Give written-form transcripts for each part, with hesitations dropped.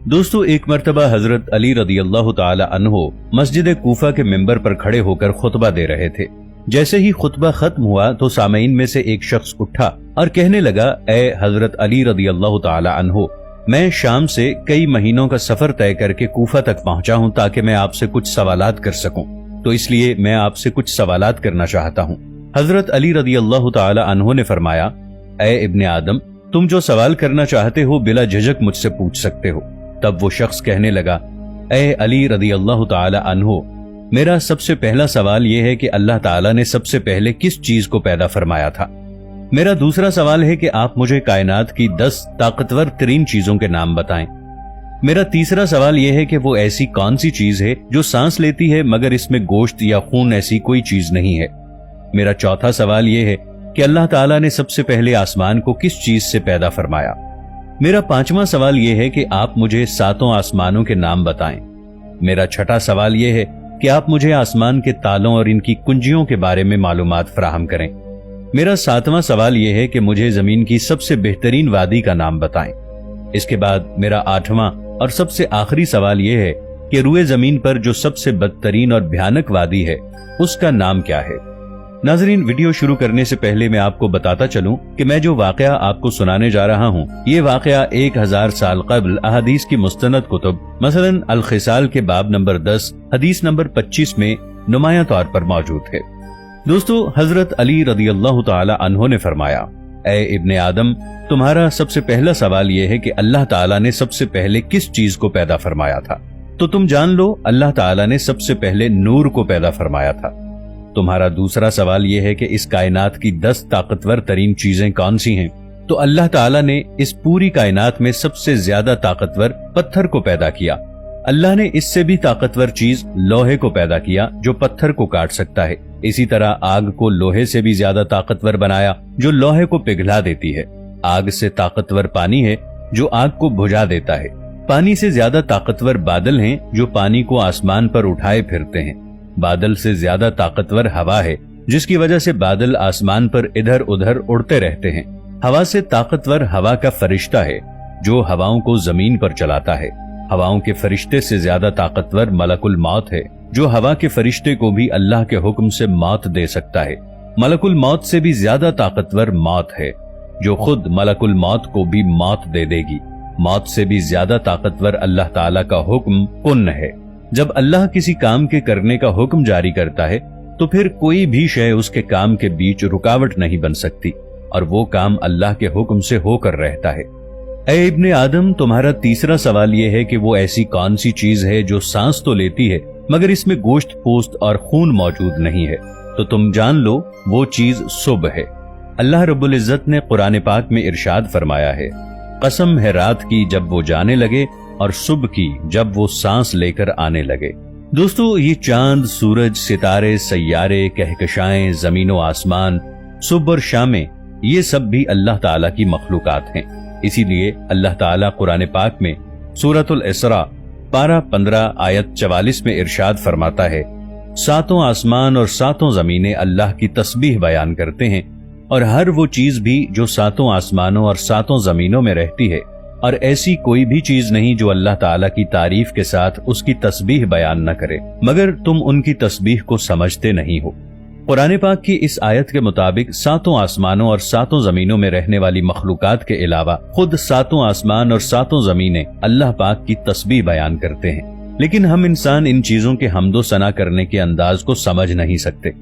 दोस्तों, एक मर्तबा हजरत अली रदी अल्लाह ताला अन्हो मस्जिद कूफा के मिंबर पर खड़े होकर खुतबा दे रहे थे। जैसे ही खुतबा खत्म हुआ तो सामईन में से एक शख्स उठा और कहने लगा, ए हजरत अली रदी अल्लाह ताला अन्हो, मैं शाम से कई महीनों का सफर तय करके कूफा तक पहुंचा हूं ताकि मैं आपसे कुछ सवालात कर सकूं, तो इसलिए मैं आपसे कुछ सवालात करना चाहता हूं। हजरत अली रदी अल्लाह ताला अन्हो ने फरमाया, ए इब्ने आदम, तुम जो सवाल करना चाहते हो बिला झिझक मुझसे पूछ सकते हो। तब वो शख्स कहने लगा, ए अली रदी अल्लाह ताला अन्हो, मेरा सबसे पहला सवाल यह है कि अल्लाह ताला ने सबसे पहले किस चीज को पैदा फरमाया था। मेरा दूसरा सवाल है कि आप मुझे कायनात की 10 ताकतवर तरीन चीजों के नाम बताएं। मेरा तीसरा सवाल यह है कि वो ऐसी कौन सी चीज है जो सांस लेती है मगर इसमें गोश्त या खून ऐसी कोई चीज नहीं है। मेरा चौथा सवाल यह है कि अल्लाह ताला ने सबसे पहले आसमान को किस चीज से पैदा फरमाया। मेरा पांचवा सवाल यह है कि आप मुझे 7 आसमानों के नाम बताएं। मेरा छठा सवाल यह है कि आप मुझे आसमान के तालों और इनकी कुंजियों के बारे में मालूमात फराहम करें। मेरा 7वां सवाल यह है कि मुझे जमीन की सबसे बेहतरीन वादी का नाम बताएं। इसके बाद मेरा 8वां और सबसे आखिरी सवाल यह है कि रुए जमीन पर जो सबसे बदतरीन और भयानक वादी है उसका नाम क्या है। नाजरीन, वीडियो शुरू करने से पहले मैं आपको बताता चलूं कि मैं जो वाकया आपको सुनाने जा रहा हूं, ये वाकया 1000 साल कबल अहादीस की मुस्तनद कुतुब मसलन अल खिसाल के बाब नंबर 10 हदीस नंबर 25 में नुमाया तौर पर मौजूद है। दोस्तों, हजरत अली रदी अल्लाह ताला अन्हो ने फरमाया, ए इब्ने आदम, तुम्हारा सबसे पहला सवाल यह है कि अल्लाह ताला ने सबसे पहले किस चीज को पैदा फरमाया था। तो तुम जान लो, अल्लाह ताला ने सबसे पहले नूर को पैदा फरमाया था। तुम्हारा दूसरा सवाल यह है कि इस कायनात की 10 ताकतवर तरीन चीजें कौन सी हैं। तो अल्लाह ताला ने इस पूरी कायनात में सबसे ज्यादा ताकतवर पत्थर को पैदा किया। अल्लाह ने इससे भी ताकतवर चीज लोहे को पैदा किया जो पत्थर को काट सकता है। इसी तरह आग को लोहे से भी ज्यादा ताकतवर बनाया जो लोहे को पिघला देती है। आग से ताकतवर पानी है जो आग को बुझा देता है। पानी से ज्यादा ताकतवर बादल हैं जो पानी को आसमान पर उठाए फिरते हैं। बादल से ज्यादा ताकतवर हवा है जिसकी वजह से बादल आसमान पर इधर उधर उड़ते रहते हैं। हवा से ताकतवर हवा का फरिश्ता है जो हवाओं को जमीन पर चलाता है। हवाओं के फरिश्ते से ज्यादा ताकतवर मलकुल मौत है जो हवा के फरिश्ते को भी अल्लाह के हुक्म से मौत दे सकता है। मलकुल मौत से भी ज्यादा ताकतवर मौत है जो खुद मलकुल मौत को भी मौत दे देगी। मौत से भी ज्यादा ताकतवर अल्लाह ताला का हुक्म कुन है। जब अल्लाह किसी काम के करने का हुक्म जारी करता है तो फिर कोई भी शय उसके काम के बीच रुकावट नहीं बन सकती और वो काम अल्लाह के हुक्म से होकर रहता है। ऐ इब्ने आदम, तुम्हारा तीसरा सवाल यह है कि वो ऐसी कौन सी चीज है जो सांस तो लेती है मगर इसमें गोश्त पोस्त और खून मौजूद नहीं है। तो तुम जान लो, वो चीज सुबह है। अल्लाह रब्बुल इज्जत ने कुरान पाक में इरशाद फरमाया है, कसम है रात की जब वो जाने लगे और सुबह की जब वो सांस लेकर आने लगे। दोस्तों, ये चांद, सूरज, सितारे, सैयारे, कहकशाएं, जमीनो आसमान, सुबह और शामें, ये सब भी अल्लाह ताला की मखलूकात हैं। इसीलिए अल्लाह ताला कुरान पाक में सूरतुल इसरा पारा 15 आयत 44 में इरशाद फरमाता है, 7 आसमान और 7 जमीनें अल्लाह की तस्बीह बयान करते हैं और हर वो चीज भी जो 7 आसमानों और 7 जमीनों में रहती है, और ऐसी कोई भी चीज नहीं जो अल्लाह ताला की तारीफ के साथ उसकी तस्बीह बयान न करे, मगर तुम उनकी तस्बीह को समझते नहीं हो। कुरान पाक की इस आयत के मुताबिक 7 आसमानों और 7 जमीनों में रहने वाली मखलूकात के अलावा खुद 7 आसमान और 7 जमीनें अल्लाह पाक की तस्बीह बयान करते हैं, लेकिन हम इंसान इन चीजों के हम्दो सना करने के अंदाज को समझ नहीं सकते।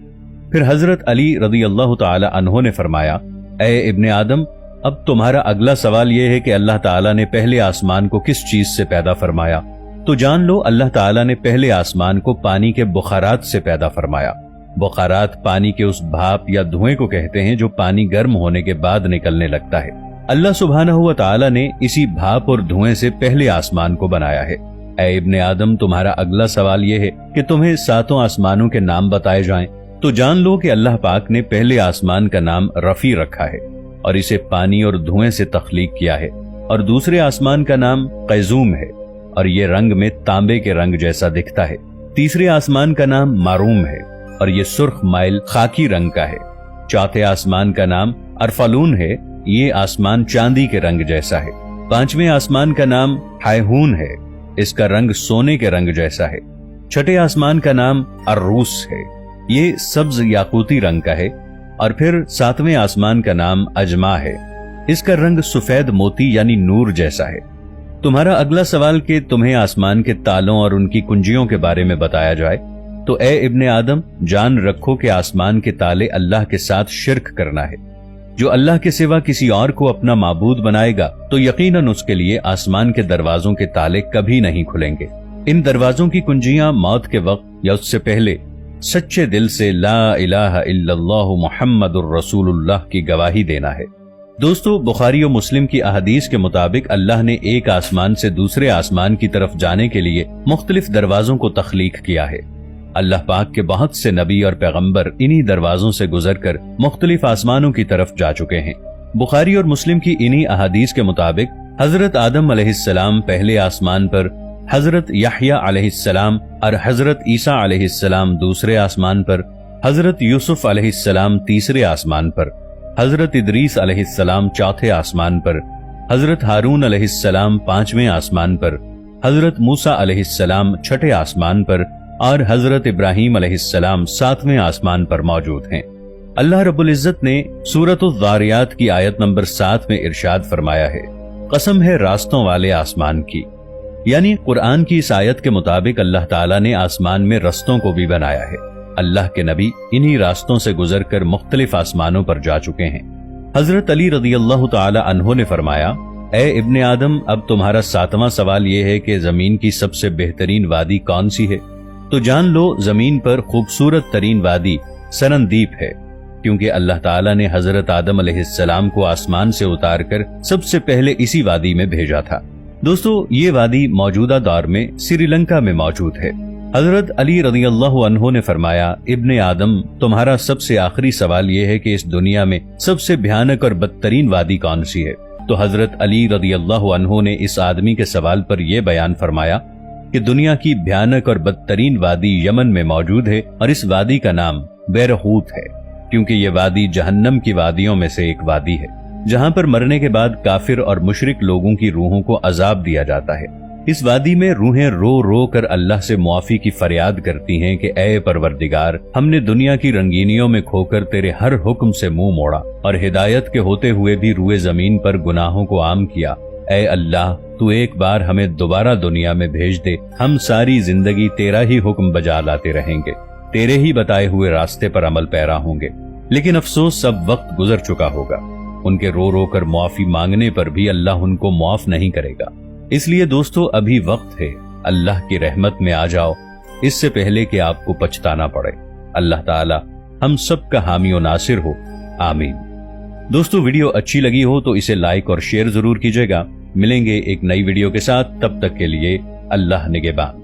फिर हजरत अली रदी अल्लाह ताला अन्हो ने फरमाया, ए इब्ने आदम, अब तुम्हारा अगला सवाल यह है कि अल्लाह ताला ने पहले आसमान को किस चीज से पैदा फरमाया। तो जान लो, अल्लाह ताला ने पहले आसमान को पानी के बुखारात से पैदा फरमाया। बुखारात पानी के उस भाप या धुएं को कहते हैं जो पानी गर्म होने के बाद निकलने लगता है। अल्लाह सुब्हानहू व तआला ने इसी भाप और धुएं से पहले आसमान को बनाया है। ऐ इब्ने आदम, तुम्हारा अगला सवाल यह है कि तुम्हें 7 आसमानों के नाम बताए जाएं। तो जान लो कि अल्लाह पाक ने पहले आसमान का नाम रफी रखा है और इसे पानी और धुएं से तख्लीक किया है, और दूसरे आसमान का नाम कैजूम है और ये रंग में तांबे के रंग जैसा दिखता है। तीसरे आसमान का नाम मारूम है और ये सुर्ख माइल खाकी रंग का है। चौथे आसमान का नाम अरफलून है, ये आसमान चांदी के रंग जैसा है। पांचवें आसमान का नाम हायहून है, इसका रंग सोने के रंग जैसा है। छठे आसमान का नाम अर्रूस है, ये सब्ज याकूती रंग का है। और फिर सातवें आसमान का नाम अजमा है, इसका रंग सफेद मोती यानी नूर जैसा है। तुम्हारा अगला सवाल कि तुम्हें आसमान के तालों और उनकी कुंजियों के बारे में बताया जाए, तो ए इब्ने आदम, जान रखो कि आसमान के ताले अल्लाह के साथ शिर्क करना है। जो अल्लाह के सिवा किसी और को अपना माबूद बनाएगा तो यकीनन उसके लिए आसमान के दरवाजों के ताले कभी नहीं खुलेंगे। इन दरवाजों की कुंजियां मौत के वक्त या उससे पहले सच्चे दिल से ला इलाहा इल्लल्लाहु मुहम्मदुर रसूलुल्लाह की गवाही देना है। दोस्तों, बुखारी और मुस्लिम की अहदीस के मुताबिक अल्लाह ने एक आसमान से दूसरे आसमान की तरफ जाने के लिए मुख्तलिफ दरवाजों को तख्लीक किया है। अल्लाह पाक के बहुत से नबी और पैगंबर इन्हीं दरवाजों से गुजरकर मुख्तलिफ आसमानों की तरफ जा चुके हैं। बुखारी और मुस्लिम की इन्हीं अहादीस के मुताबिक हजरत आदम अलैहिस्सलाम पहले आसमान पर, हजरत याह्या अलैहिस्सलाम और हजरत ईसा अलैहिस्सलाम दूसरे आसमान पर, हजरत यूसुफ अलैहिस्सलाम तीसरे आसमान पर, हजरत इदरीस अलैहिस्सलाम चौथे आसमान पर, हजरत हारून अलैहिस्सलाम पांचवें आसमान पर, हजरत मूसा अलैहिस्सलाम छठे आसमान पर और हजरत इब्राहीम अलैहिस्सलाम सातवें आसमान पर मौजूद हैं। अल्लाह रब्बुल इज्जत ने सूरतुज़ ज़ारियात की आयत नंबर 7 में इरशाद फरमाया है, कसम है रास्तों वाले आसमान की। यानी कुरान की इस आयत के मुताबिक अल्लाह ताला ने आसमान में रस्तों को भी बनाया है। अल्लाह के नबी इन्हीं रास्तों से गुजरकर मुख्तलिफ आसमानों पर जा चुके हैं। हजरत अली रज़ियल्लाहु ताला अन्हु ने फरमाया, ए इब्ने आदम, अब तुम्हारा 7वां सवाल यह है कि जमीन की सबसे बेहतरीन वादी कौन सी है? तो जान लो, जमीन पर खूबसूरत तरीन वादी सरनदीप है, क्योंकि अल्लाह ताला ने हजरत आदम अलैहिस्सलाम को आसमान से उतारकर सबसे पहले इसी वादी में भेजा था। दोस्तों, ये वादी मौजूदा दौर में श्रीलंका में मौजूद है। हजरत अली रज़ियल्लाहु अन्हु ने फरमाया, इब्ने आदम, तुम्हारा सबसे आखिरी सवाल यह है कि इस दुनिया में सबसे भयानक और बदतरीन वादी कौन सी है? तो हजरत अली रज़ियल्लाहु अन्हु ने इस आदमी के सवाल पर यह बयान फरमाया कि दुनिया की भयानक और बदतरीन वादी यमन में मौजूद है और इस वादी का नाम बैरहूत है, क्योंकि ये वादी जहन्नम की वादियों में से एक वादी है, जहां पर मरने के बाद काफिर और मुशरिक लोगों की रूहों को अजाब दिया जाता है। इस वादी में रूहें रो रो कर अल्लाह से मुआफी की फरियाद करती हैं कि ऐ परवरदिगार, हमने दुनिया की रंगीनियों में खोकर तेरे हर हुक्म से मुंह मोड़ा और हिदायत के होते हुए भी रूए जमीन पर गुनाहों को आम किया। ऐ अल्लाह, तू एक बार हमें दोबारा दुनिया में भेज दे, हम सारी जिंदगी तेरा ही हुक्म बजा लाते रहेंगे, तेरे ही बताए हुए रास्ते पर अमल पैरा होंगे। लेकिन अफसोस, सब वक्त गुजर चुका होगा। उनके रो रो कर मुआफी मांगने पर भी अल्लाह उनको मुआफ नहीं करेगा। इसलिए दोस्तों, अभी वक्त है, अल्लाह की रहमत में आ जाओ, इससे पहले कि आपको पछताना पड़े। अल्लाह ताला हम सब का हामी और नासिर हो, आमीन। दोस्तों, वीडियो अच्छी लगी हो तो इसे लाइक और शेयर जरूर कीजिएगा। मिलेंगे एक नई वीडियो के साथ, तब तक के लिए अल्लाह निगहबान।